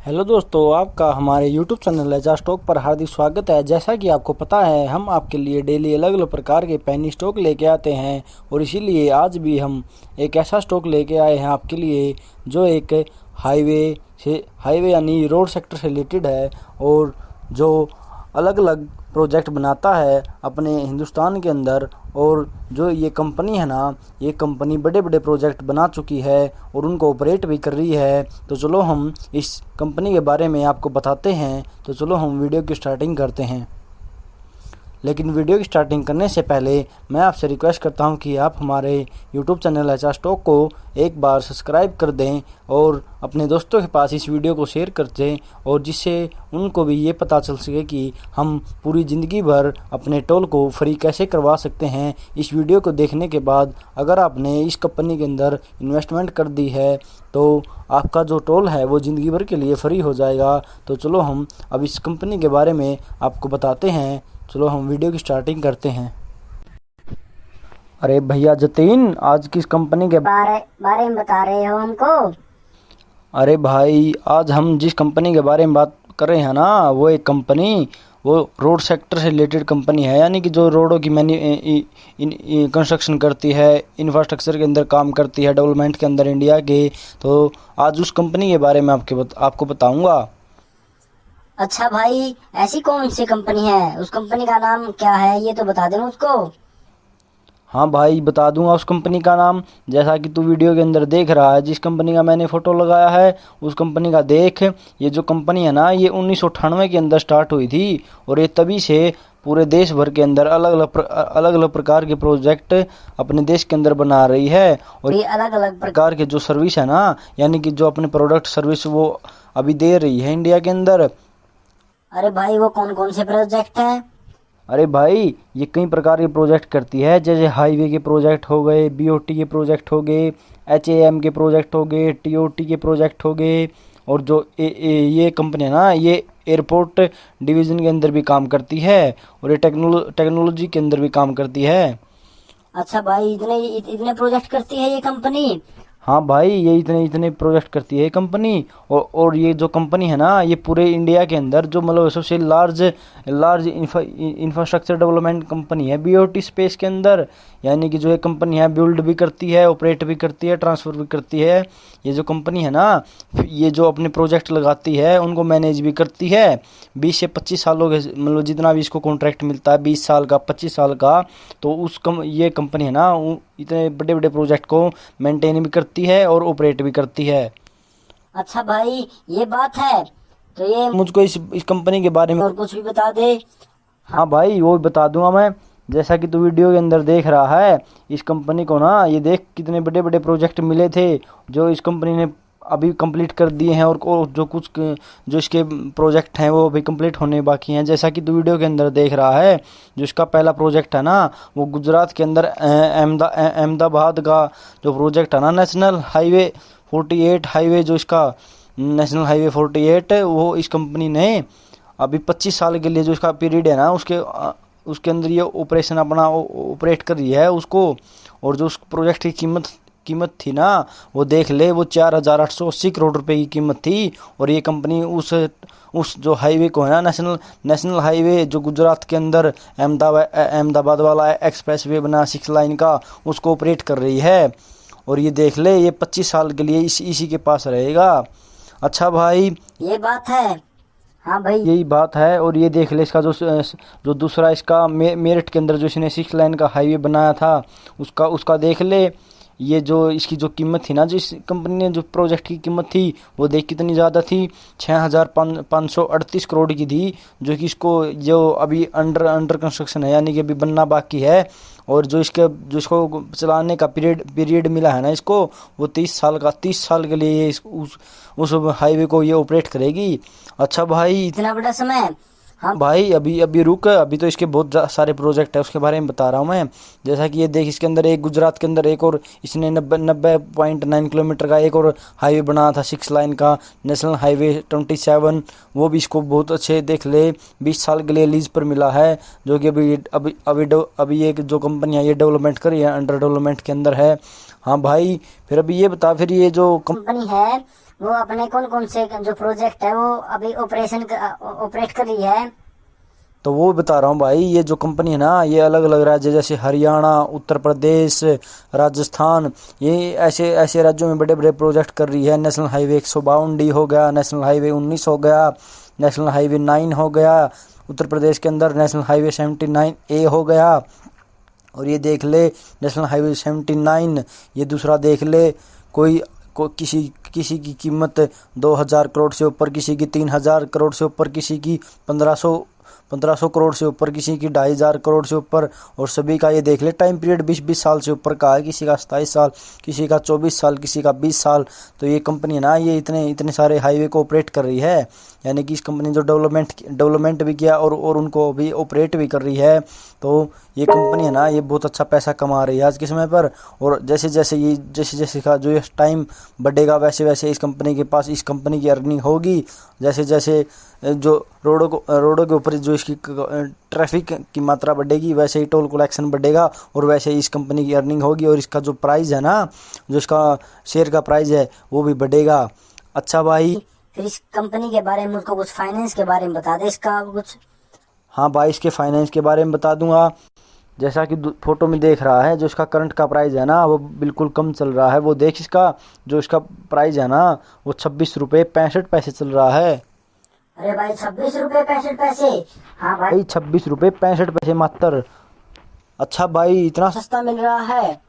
Hello दोस्तों, आपका हमारे YouTube चैनल एजा स्टॉक पर हार्दिक स्वागत है। जैसा कि आपको पता है, हम आपके लिए डेली अलग अलग प्रकार के पेनी स्टॉक लेके आते हैं और इसीलिए आज भी हम एक ऐसा स्टॉक लेके आए हैं आपके लिए जो एक हाईवे यानी रोड सेक्टर से रिलेटेड है और जो अलग अलग प्रोजेक्ट बनाता है अपने हिंदुस्तान के अंदर। और जो ये कंपनी है ना, ये कंपनी बड़े बड़े प्रोजेक्ट बना चुकी है और उनको ऑपरेट भी कर रही है। तो चलो हम इस कंपनी के बारे में आपको बताते हैं। तो चलो हम वीडियो की स्टार्टिंग करते हैं। लेकिन वीडियो की स्टार्टिंग करने से पहले मैं आपसे रिक्वेस्ट करता हूं कि आप हमारे YouTube चैनल एचा स्टॉक को एक बार सब्सक्राइब कर दें और अपने दोस्तों के पास इस वीडियो को शेयर कर दें, और जिससे उनको भी ये पता चल सके कि हम पूरी ज़िंदगी भर अपने टोल को फ्री कैसे करवा सकते हैं। इस वीडियो को देखने के बाद अगर आपने इस कंपनी के अंदर इन्वेस्टमेंट कर दी है तो आपका जो टोल है वो ज़िंदगी भर के लिए फ्री हो जाएगा। तो चलो हम अब इस कंपनी के बारे में आपको बताते हैं। चलो हम वीडियो की स्टार्टिंग करते हैं। अरे भैया जतीन, आज किस कंपनी के बारे में बता रहे हो हमको? अरे भाई, आज हम जिस कंपनी के बारे में बात कर रहे हैं ना, वो एक कंपनी वो रोड सेक्टर से रिलेटेड कंपनी है, यानी कि जो रोडों की कंस्ट्रक्शन करती है, इंफ्रास्ट्रक्चर के अंदर काम करती है, डेवलपमेंट के अंदर इंडिया के। तो आज उस कंपनी के बारे में आपको बताऊंगा। अच्छा भाई, ऐसी कौन सी कंपनी है? उस कंपनी का नाम क्या है, ये तो बता दे मुझको। हाँ भाई, बता दूंगा उस कंपनी का नाम। जैसा कि तू वीडियो के अंदर देख रहा है, जिस कंपनी का मैंने फ़ोटो लगाया है उस कंपनी का देख। ये जो कंपनी है ना, ये 1998 के अंदर स्टार्ट हुई थी और ये तभी से पूरे देश भर के अंदर अलग अलग प्रकार के प्रोजेक्ट अपने देश के अंदर बना रही है। और ये अलग अलग प्रकार के जो सर्विस है ना, यानी कि जो अपने प्रोडक्ट सर्विस वो अभी दे रही है इंडिया के अंदर। अरे भाई, वो कौन कौन से प्रोजेक्ट हैं? अरे भाई, ये कई प्रकार के प्रोजेक्ट करती है, जैसे हाईवे के प्रोजेक्ट हो गए, बीओटी के प्रोजेक्ट हो गए, एचएएम के प्रोजेक्ट हो गए, टीओटी के प्रोजेक्ट हो गए। और जो ये कंपनी है ना, ये एयरपोर्ट डिवीज़न के अंदर भी काम करती है और ये टेक्नोलॉजी के अंदर भी काम करती है। अच्छा भाई, इतने इतने प्रोजेक्ट करती है ये कंपनी? हाँ भाई, ये इतने इतने प्रोजेक्ट करती है कंपनी। और ये जो कंपनी है ना, ये पूरे इंडिया के अंदर जो मतलब सबसे लार्ज इंफ्रास्ट्रक्चर डेवलपमेंट कंपनी है बीओटी स्पेस के अंदर। यानी कि जो ये कंपनी है बिल्ड भी करती है, ऑपरेट भी करती है, ट्रांसफ़र भी करती है। ये जो कंपनी है ना, ये जो अपने प्रोजेक्ट लगाती है उनको मैनेज भी करती है। 20 से 25 सालों के मतलब जितना भी इसको कॉन्ट्रैक्ट मिलता है, 20 साल का, 25 साल का, तो ये कंपनी है ना इतने बड़े बड़े प्रोजेक्ट को मेंटेन भी करती है और ऑपरेट भी करती है। अच्छा भाई, ये बात है। तो ये मुझको इस कंपनी के बारे में और कुछ भी बता दे। हाँ भाई, वो भी बता दूंगा मैं। जैसा कि तू वीडियो के अंदर देख रहा है, इस कंपनी को ना, ये देख कितने बड़े बड़े प्रोजेक्ट मिले थे जो इस कंपनी ने अभी कंप्लीट कर दिए हैं, और जो इसके प्रोजेक्ट हैं वो अभी कंप्लीट होने बाकी हैं। जैसा कि तू वीडियो के अंदर देख रहा है, जो इसका पहला प्रोजेक्ट है ना, वो गुजरात के अंदर अहमदाबाद का जो प्रोजेक्ट है ना, नेशनल हाईवे 48 हाईवे, जो इसका नेशनल हाईवे 48, वो इस कंपनी ने अभी 25 साल के लिए जो इसका पीरियड है ना, उसके अंदर ये ऑपरेशन अपना ऑपरेट कर रही है उसको। और जो उस प्रोजेक्ट की कीमत थी ना, वो देख ले, वो 4,880 करोड़ रुपए की कीमत थी। और ये कंपनी उस जो हाईवे को है ना, नेशनल हाईवे जो गुजरात के अंदर अहमदाबाद वाला एक्सप्रेस वे बना 6 लाइन का, उसको ऑपरेट कर रही है। और ये देख ले, ये 25 साल के लिए इसी के पास रहेगा। अच्छा भाई, ये बात है। हाँ भाई, यही बात है। और ये देख ले, इसका जो दूसरा इसका मेरठ के अंदर जो इसने 6 लाइन का हाईवे बनाया था, उसका देख ले। ये जो इसकी जो कीमत थी ना, जो इस कंपनी ने जो प्रोजेक्ट की कीमत थी, वो देख कितनी ज़्यादा थी, 6,538 करोड़ की थी। जो कि इसको जो अभी अंडर कंस्ट्रक्शन है, यानी कि अभी बनना बाकी है। और जो इसको चलाने का पीरियड मिला है ना इसको, वो 30 साल के लिए ये उस हाईवे को ये ऑपरेट करेगी। अच्छा भाई, इतना बड़ा समय? हाँ भाई, अभी रुक, अभी तो इसके बहुत सारे प्रोजेक्ट है, उसके बारे में बता रहा हूँ मैं। जैसा कि ये देख, इसके अंदर एक गुजरात के अंदर एक और इसने 90.9 किलोमीटर का एक और हाईवे बनाया था, 6 लाइन का, नेशनल हाईवे 27। वो भी इसको बहुत अच्छे देख ले 20 साल के लिए लीज पर मिला है। जो कि अभी ये जो कंपनी है ये डेवलपमेंट कर रही है, अंडर डेवलपमेंट के अंदर है। हाँ भाई, फिर अभी ये बता, फिर ये जो कंपनी है वो अपने कौन कौन से जो प्रोजेक्ट है वो अभी ऑपरेट कर रही है? तो वो बता रहा हूँ भाई, ये जो कंपनी है ना ये अलग अलग राज्य जैसे हरियाणा, उत्तर प्रदेश, राजस्थान, ये ऐसे ऐसे राज्यों में बड़े बड़े प्रोजेक्ट कर रही है। नेशनल हाईवे 152D हो गया, नेशनल हाईवे 19 हो गया, नेशनल हाईवे 9 हो गया, उत्तर प्रदेश के अंदर नेशनल हाईवे 79A हो गया। और ये देख ले नेशनल हाईवे 79, ये दूसरा देख ले, किसी किसी की कीमत 2000 करोड़ से ऊपर, किसी की 3000 करोड़ से ऊपर, किसी की 1500 करोड़ से ऊपर, किसी की 2500 करोड़ से ऊपर। और सभी का ये देख ले टाइम पीरियड 20-20 साल से ऊपर का है, किसी का 27 साल, किसी का 24 साल, किसी का 20 साल। तो ये कंपनी है ना ये इतने इतने सारे हाईवे को ऑपरेट कर रही है, यानी कि इस कंपनी जो डेवलपमेंट भी किया और उनको भी ऑपरेट भी कर रही है। तो ये कंपनी है ना ये बहुत अच्छा पैसा कमा रही है आज के समय पर। और जैसे जैसे का जो ये टाइम बढ़ेगा वैसे वैसे इस कंपनी के पास इस कंपनी की अर्निंग होगी। जैसे जैसे जो रोडों के ऊपर जो इसकी ट्रैफिक की मात्रा बढ़ेगी वैसे ही टोल कलेक्शन बढ़ेगा और वैसे ही इस कंपनी की अर्निंग होगी। और इसका जो प्राइस है ना, जो इसका शेयर का प्राइस है वो भी बढ़ेगा। अच्छा भाई, फिर इस कंपनी के बारे में मुझको कुछ फाइनेंस के बारे में बता दे इसका कुछ। हाँ भाई, इसके फाइनेंस के बारे में बता दूंगा। जैसा कि फोटो में देख रहा है, जो इसका करंट का प्राइस है ना वो बिल्कुल कम चल रहा है। वो देख, इसका जो इसका प्राइस है ना वो 26 रुपये 65 पैसे चल रहा है। अरे भाई 26 रुपये 65 पैसे? हाँ भाई 26 रुपये 65 पैसे मात्र। अच्छा भाई, इतना सस्ता मिल रहा है?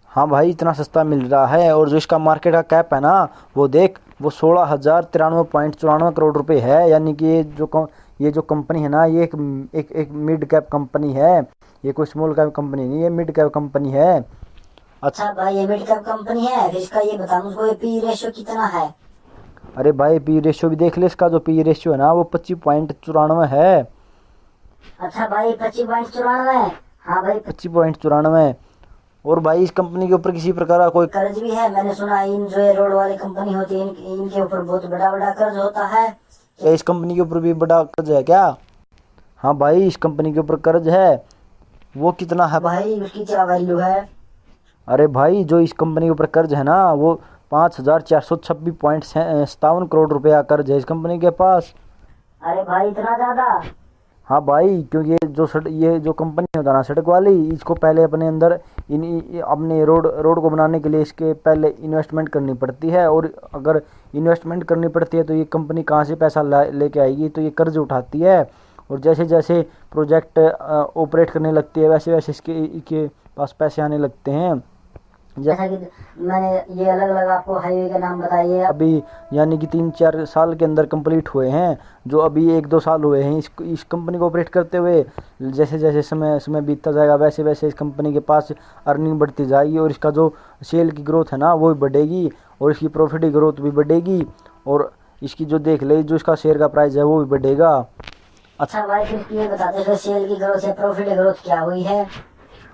हाँ भाई, इतना सस्ता मिल रहा है। और जो इसका मार्केट का कैप है ना वो देख, वो 16,093.94 करोड़ रुपए है। यानी कि ये जो कंपनी है ना ये एक मिड कैप कंपनी है, ये कोई स्मॉल कैप कंपनी नहीं, ये मिड कैप कंपनी है। अच्छा भाई ये मिड कैप कंपनी है, फिर इसका ये बता मुझको ये पी रेशियो कितना है? अरे भाई, पी रेशियो भी देख ले, इसका जो पी रेशियो है ना वो 25.94 है। अच्छा भाई 25.94? हाँ भाई 25.94। और भाई इस कंपनी के ऊपर किसी प्रकार का कोई कर्ज भी है? मैंने सुना इन जो ये रोड वाली कंपनी होती है इनके ऊपर बहुत बड़ा बड़ा कर्ज होता है। इस कंपनी के ऊपर भी बड़ा कर्ज है क्या? हाँ भाई, इस कंपनी के ऊपर कर्ज है। वो कितना है भाई उसकी क्या वैल्यू है? अरे भाई, जो इस कंपनी के ऊपर कर्ज है ना वो 5,426.57 करोड़ रुपया कर्ज है इस कंपनी के पास। अरे भाई इतना ज्यादा? हाँ भाई, क्योंकि ये जो कंपनी होता है ना सड़क वाली, इसको पहले अपने अंदर अपने रोड को बनाने के लिए इसके पहले इन्वेस्टमेंट करनी पड़ती है। और अगर इन्वेस्टमेंट करनी पड़ती है तो ये कंपनी कहाँ से पैसा लेके आएगी? तो ये कर्ज उठाती है। और जैसे जैसे प्रोजेक्ट ऑपरेट करने लगती है वैसे वैसे इसके पास पैसे आने लगते हैं। जैसा कि मैंने ये अलग अलग आपको हाईवे के नाम बताइए। अभी यानी कि 3-4 साल के अंदर कंप्लीट हुए हैं, जो अभी 1-2 साल हुए हैं इस कंपनी को ऑपरेट करते हुए। जैसे जैसे समय बीतता जाएगा वैसे वैसे इस कंपनी के पास अर्निंग बढ़ती जाएगी और इसका जो सेल की ग्रोथ है ना वो भी बढ़ेगी और इसकी प्रॉफिट की ग्रोथ भी बढ़ेगी। और इसकी जो देख ले जो इसका शेयर का प्राइस है वो भी बढ़ेगा। अच्छा भाई फिर ये बताते हैं सेल की ग्रोथ या प्रॉफिट की ग्रोथ क्या हुई है?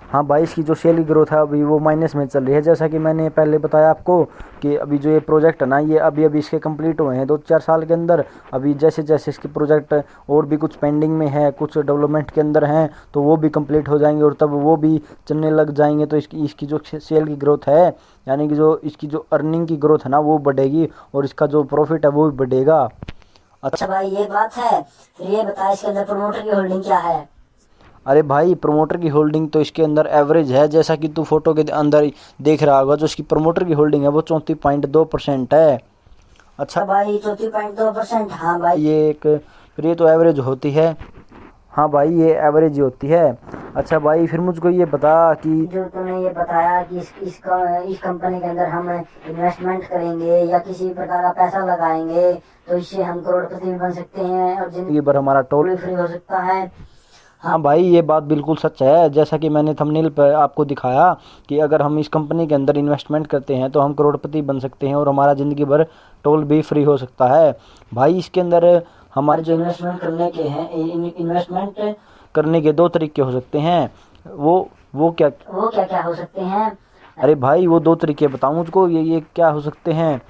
हाँ भाई, इसकी जो सेल की ग्रोथ है अभी वो माइनस में चल रही है। जैसा कि मैंने पहले बताया आपको कि अभी जो ये प्रोजेक्ट है ना ये अभी इसके कंप्लीट हुए हैं 2-4 साल के अंदर। अभी जैसे जैसे इसके प्रोजेक्ट और भी कुछ पेंडिंग में है, कुछ डेवलपमेंट के अंदर हैं, तो वो भी कंप्लीट हो जाएंगे और तब वो भी चलने लग जाएंगे। तो इसकी जो सेल की ग्रोथ है, यानी कि जो इसकी जो अर्निंग की ग्रोथ है ना वो बढ़ेगी और इसका जो प्रॉफिट है वो भी बढ़ेगा। अच्छा भाई ये बात है, फिर ये बता इसके अंदर प्रमोटर की होल्डिंग क्या है? अरे भाई, प्रमोटर की होल्डिंग तो इसके अंदर एवरेज है, जैसा कि तू फोटो के अंदर देख रहा होगा। जो इसकी प्रमोटर की होल्डिंग है वो 34.2% है। अच्छा भाई 34.2%? हाँ भाई फिर ये तो एवरेज होती है। हाँ भाई, ये एवरेज ही होती है। अच्छा भाई, फिर मुझको ये बता कि जो तूने ये बताया कि इस कंपनी के अंदर हम इन्वेस्टमेंट करेंगे या किसी प्रकार का पैसा लगाएंगे तो इससे हम करोड़पति भी बन सकते हैं और जिंदगी भर हमारा टोल फ्री हो सकता है। हाँ भाई, ये बात बिल्कुल सच है। जैसा कि मैंने थंबनेल पर आपको दिखाया कि अगर हम इस कंपनी के अंदर इन्वेस्टमेंट करते हैं तो हम करोड़पति बन सकते हैं और हमारा ज़िंदगी भर टोल भी फ्री हो सकता है। भाई इसके अंदर हमारे जो इन्वेस्टमेंट करने के 2 तरीके हो सकते हैं। वो क्या क्या हो सकते हैं? अरे भाई, वो 2 तरीके बताऊँ मुझको, ये क्या हो सकते हैं?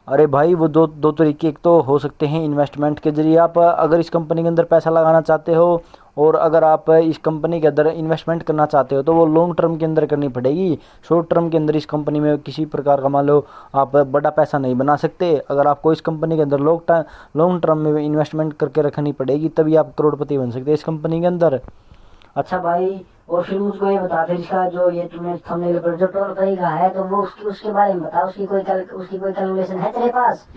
अरे भाई, वो दो तरीके एक तो हो सकते हैं इन्वेस्टमेंट के जरिए आप अगर इस कंपनी के अंदर पैसा लगाना चाहते हो और अगर आप इस कंपनी के अंदर इन्वेस्टमेंट करना चाहते हो तो वो लॉन्ग टर्म के अंदर करनी पड़ेगी। शॉर्ट टर्म के अंदर इस कंपनी में किसी प्रकार का मान लो आप बड़ा पैसा नहीं बना सकते। अगर आपको इस कंपनी के अंदर लॉन्ग टर्म में इन्वेस्टमेंट करके रखनी पड़ेगी, तभी आप करोड़पति बन सकते हैं इस कंपनी के अंदर। अच्छा भाई, और फिर मुझको ये बता, फिर इसका जो ये तुमने थंबनेल पर जो टोल फ्री का है, तो वो उसके बारे में बता। उसकी कोई कैलकुलेशन है तेरे पास?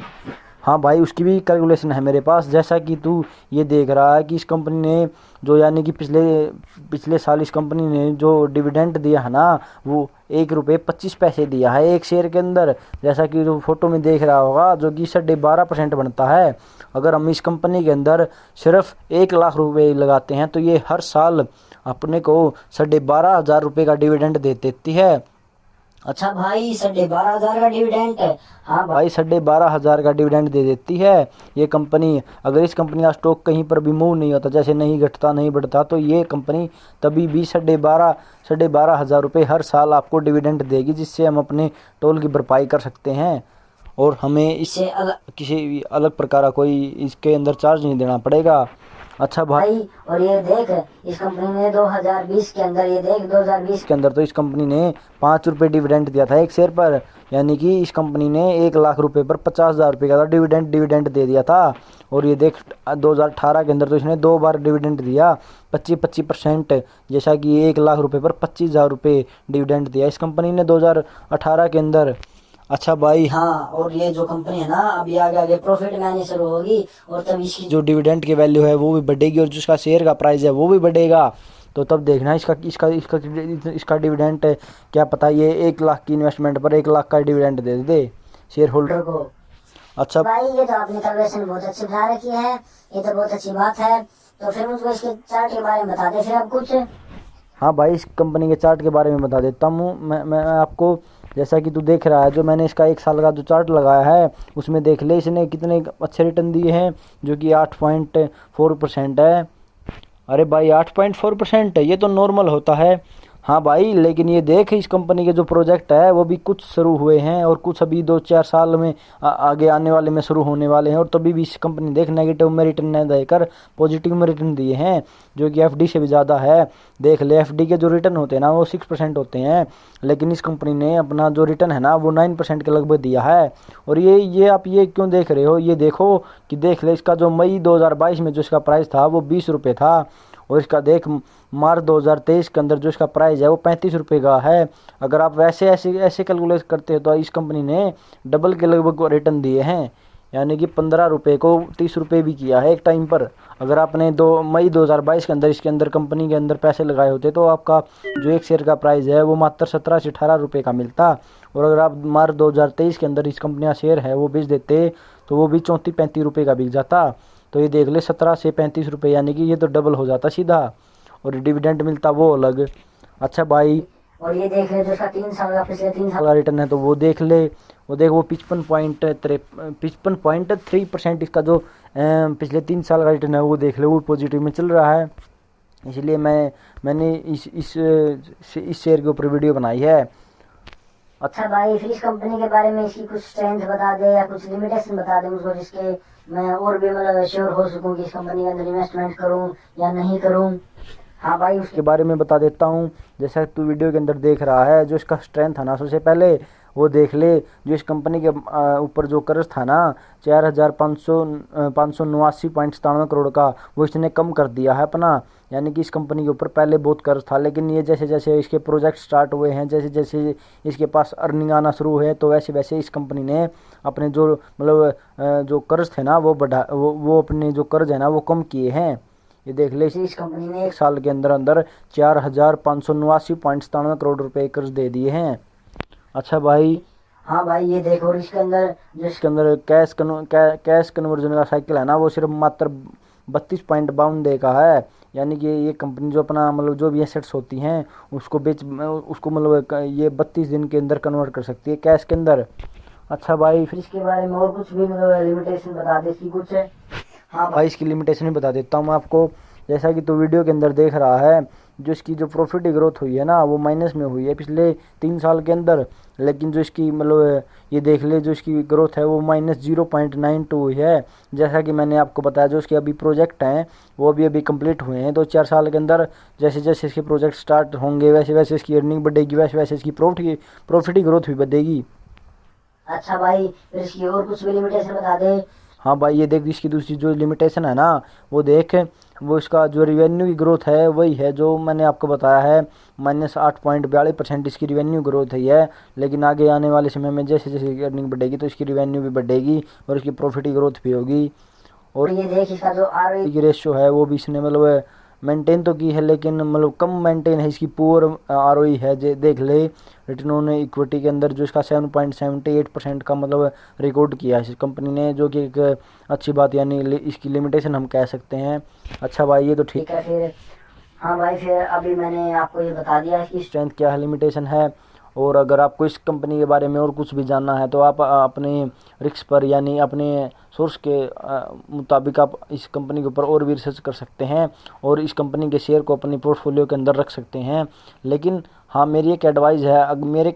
हाँ भाई, उसकी भी कैलकुलेशन है मेरे पास। जैसा कि तू ये देख रहा है कि इस कंपनी ने जो यानी कि पिछले साल इस कंपनी ने जो डिविडेंड दिया है ना, वो 1 रुपये 25 पैसे दिया है एक शेयर के अंदर। जैसा कि जो फोटो में देख रहा होगा, जो कि 12.5% बनता है। अगर हम इस कंपनी के अंदर सिर्फ 1 लाख रुपए लगाते हैं तो ये हर साल अपने को 12,500 रुपये का डिविडेंड दे देती है। अच्छा भाई, 12,500 का डिविडेंड है? हाँ भाई, 12,500 का डिविडेंड दे देती है ये कंपनी। अगर इस कंपनी का स्टॉक कहीं पर भी मूव नहीं होता, जैसे नहीं घटता नहीं बढ़ता, तो ये कंपनी तभी भी 12,500 रुपये हर साल आपको डिविडेंड देगी, जिससे हम अपने टोल की भरपाई कर सकते हैं और हमें इससे किसी अलग प्रकार का कोई इसके अंदर चार्ज नहीं देना पड़ेगा। अच्छा भाई, और ये देख, इस कंपनी ने 2020 के अंदर, ये देख 2020 के अंदर तो इस कंपनी ने 5 रुपये डिविडेंड दिया था एक शेयर पर। यानी कि इस कंपनी ने 1 लाख रुपए पर 50,000 रुपये का डिविडेंड दे दिया था। और ये देख 2018 के अंदर तो इसने 2 बार डिविडेंड दिया 25%। जैसा कि 1 लाख रुपए पर 25,000 रुपये डिविडेंड दिया इस कंपनी ने 2018 के अंदर। अच्छा भाई, हाँ, और ये जो कंपनी है ना, अभी आगे आगे प्रॉफिट में आनी शुरू होगी, और तब इसकी जो डिविडेंड की वैल्यू है वो भी बढ़ेगी और जिसका शेयर का प्राइस है वो भी बढ़ेगा। तो तब देखना इसका इसका इसका इसका डिविडेंड क्या पता ये 1 लाख की इन्वेस्टमेंट पर 1 लाख का डिविडेंड दे दे शेयर होल्डर को। अच्छा भाई, ये तो आपने कैलकुलेशन बहुत अच्छी बता रखी है, ये तो बहुत अच्छी बात है। तो फिर मुझको इसके चार्ट के बारे में बता दे फिर आप कुछ। हाँ भाई, इस कंपनी के चार्ट के बारे में बता देता हूँ मैं आपको। जैसा कि तू देख रहा है, जो मैंने इसका 1 साल का जो चार्ट लगाया है उसमें देख ले इसने कितने अच्छे रिटर्न दिए हैं, जो कि 8.4% है। अरे भाई, 8.4% है, ये तो नॉर्मल होता है। हाँ भाई, लेकिन ये देख इस कंपनी के जो प्रोजेक्ट है वो भी कुछ शुरू हुए हैं और कुछ अभी 2-4 साल में आगे आने वाले में शुरू होने वाले हैं। और तभी भी इस कंपनी देख नेगेटिव में रिटर्न न देकर पॉजिटिव में रिटर्न दिए हैं, जो कि एफडी से भी ज़्यादा है। देख ले, एफडी के जो रिटर्न होते हैं ना वो 6% होते हैं, लेकिन इस कंपनी ने अपना जो रिटर्न है ना वो 9% के लगभग दिया है। और ये आप ये क्यों देख रहे हो, ये देखो कि देख ले इसका जो मई 2022 में जो इसका प्राइस था वो 20 रुपये था, और इसका देख मार्च 2023 के अंदर जो इसका प्राइस है वो 35 रुपये का है। अगर आप ऐसे कैलकुलेट करते हो तो इस कंपनी ने डबल के लगभग रिटर्न दिए हैं, यानी कि 15 रुपये को 30 रुपये भी किया है एक टाइम पर। अगर आपने मई 2022 के अंदर इसके अंदर कंपनी के अंदर पैसे लगाए होते तो आपका जो एक शेयर का प्राइस है वो मात्र 17 से 18 रुपये का मिलता। और अगर आप मार्च 2023 के अंदर इस कंपनी का शेयर है वो बेच देते तो वो भी 34-35 रुपये का बिक जाता। तो ये देख ले, 17 से 35 रुपये, यानी कि ये तो डबल हो जाता सीधा, और डिविडेंड मिलता वो अलग। अच्छा भाई, और ये देख ले जो इसका 3 साल का, पिछले 3 साल का रिटर्न है तो वो देख ले, वो देख वो 55.3% इसका जो पिछले 3 साल का रिटर्न है वो देख ले, वो पॉजिटिव में चल रहा है। इसलिए मैंने इस शेयर के ऊपर वीडियो बनाई है। अच्छा भाई, फिर इस कंपनी के बारे में इसकी कुछ स्ट्रेंथ बता दे या कुछ लिमिटेशन बता दे मुझको, जिसके मैं और भी मतलब श्योर हो सकूं कि इस कंपनी के अंदर इन्वेस्टमेंट करूं या नहीं करूं। हाँ भाई, उसके बारे में बता देता हूं। जैसा तू वीडियो के अंदर देख रहा है, जो इसका स्ट्रेंथ है ना, सबसे पहले वो देख ले, जो इस कंपनी के ऊपर जो कर्ज था ना 4,589.97 करोड़ का, वो इसने कम कर दिया है अपना। यानी कि इस कंपनी के ऊपर पहले बहुत कर्ज था, लेकिन ये जैसे जैसे इसके प्रोजेक्ट स्टार्ट हुए हैं, जैसे जैसे इसके पास अर्निंग आना शुरू हुए, तो वैसे वैसे इस कंपनी ने अपने जो मतलब जो कर्ज थे ना वो अपने जो कर्ज है ना वो कम किए हैं। ये देख ले, इस कंपनी ने 1 साल के अंदर अंदर 4,589.97 करोड़ रुपए कर्ज दे दिए हैं। अच्छा भाई, हाँ भाई, ये देखो इसके अंदर कैश कन्वर्जन का साइकिल है ना वो सिर्फ मात्र 32.52 डे का है। यानी कि ये कंपनी जो अपना मतलब जो भी एसेट्स होती हैं उसको मतलब ये 32 दिन के अंदर कन्वर्ट कर सकती है कैश के अंदर। अच्छा भाई, फिर इसके बारे में और कुछ भी मतलब लिमिटेशन बता दे इसकी कुछ है? हाँ भाई, इसकी लिमिटेशन ही बता देता हूँ मैं आपको। जैसा कि तो वीडियो के अंदर देख रहा है जो इसकी जो प्रॉफिट ग्रोथ हुई है ना वो माइनस में हुई है पिछले 3 साल के अंदर। लेकिन जो इसकी मतलब ये देख ले जो इसकी ग्रोथ है वो -0.92 हुई है। जैसा कि मैंने आपको बताया जो इसके अभी प्रोजेक्ट हैं वो अभी अभी कंप्लीट हुए हैं। 2-4 साल के अंदर जैसे जैसे इसके प्रोजेक्ट स्टार्ट होंगे वैसे वैसे इसकी अर्निंग बढ़ेगी, वैसे वैसे इसकी प्रॉफिट की ग्रोथ भी बढ़ेगी। अच्छा भाई, फिर इसकी और कुछ भी लिमिटेशन बता दे। हाँ भाई ये देख इसकी दूसरी जो लिमिटेशन है ना वो देख, वो इसका जो रिवेन्यू की ग्रोथ है वही है जो मैंने आपको बताया है, -8.42% इसकी रिवेन्यू ग्रोथ हुई है। लेकिन आगे आने वाले समय में जैसे जैसे अर्निंग बढ़ेगी तो इसकी रिवेन्यू भी बढ़ेगी और इसकी प्रॉफिट की ग्रोथ भी होगी। और ये देख इसका जो ROE की रेशियो है वो भी इसने मतलब मेंटेन तो की है, लेकिन मतलब कम मेंटेन है, इसकी पुअर ROE है। देख ले रिटर्न ऑन इक्विटी के अंदर जो इसका 7.78% का मतलब रिकॉर्ड किया है इस कंपनी ने, जो कि एक अच्छी बात यानी इसकी लिमिटेशन हम कह सकते हैं। अच्छा भाई ये तो ठीक है। फिर हाँ भाई, फिर अभी मैंने आपको ये बता दिया कि स्ट्रेंथ क्या है, लिमिटेशन है। और अगर आपको इस कंपनी के बारे में और कुछ भी जानना है तो आप अपने रिस्क पर यानी अपने सोर्स के मुताबिक आप इस कंपनी के ऊपर और भी रिसर्च कर सकते हैं और इस कंपनी के शेयर को अपनी पोर्टफोलियो के अंदर रख सकते हैं। लेकिन हाँ मेरी एक एडवाइस है, अगर मेरे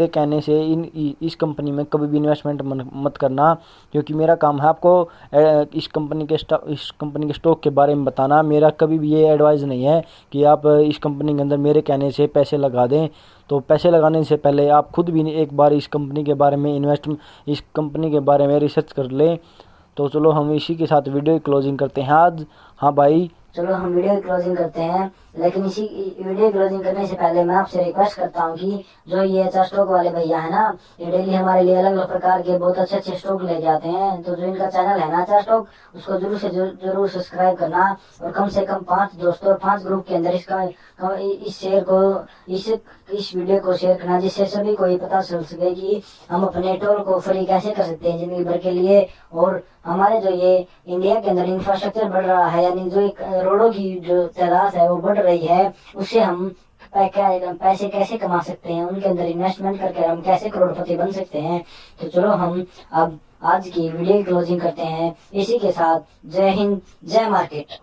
कहने से इस कंपनी में कभी भी इन्वेस्टमेंट मत करना, क्योंकि मेरा काम है आपको इस कंपनी के स्टॉक के बारे में बताना। मेरा कभी भी ये एडवाइस नहीं है कि आप इस कंपनी के अंदर मेरे कहने से पैसे लगा दें। तो पैसे लगाने से पहले आप खुद भी एक बार इस कंपनी के बारे में इस कंपनी के बारे में रिसर्च कर लें। तो चलो हम इसी के साथ वीडियो की क्लोजिंग करते हैं आज। हाँ भाई चलो हम वीडियो की क्लोजिंग करते हैं, लेकिन इसी वीडियो क्लोजिंग करने से पहले मैं आपसे रिक्वेस्ट करता हूँ कि जो ये अच्छा स्टॉक वाले भैया है ना, ये डेली हमारे लिए अलग अलग प्रकार के बहुत अच्छे अच्छे स्टॉक लेके आते हैं। तो जो इनका चैनल है ना अच्छा स्टॉक, उसको जरूर से जरूर सब्सक्राइब करना और कम से कम 5 दोस्तों और 5 ग्रुप के अंदर इस वीडियो को शेयर करना, जिससे सभी को ये पता चल सके कि हम अपने टोल को फ्री कैसे कर सकते हैं जिंदगी भर के लिए। और हमारे जो ये इंडिया के अंदर इंफ्रास्ट्रक्चर बढ़ रहा है, यानी जो रोडों की जो तादाद है वो बढ़ रही है, उससे हम पैसे कैसे कमा सकते हैं, उनके अंदर इन्वेस्टमेंट करके हम कैसे करोड़पति बन सकते हैं। तो चलो हम अब आज की वीडियो क्लोजिंग करते हैं इसी के साथ। जय हिंद, जय मार्केट।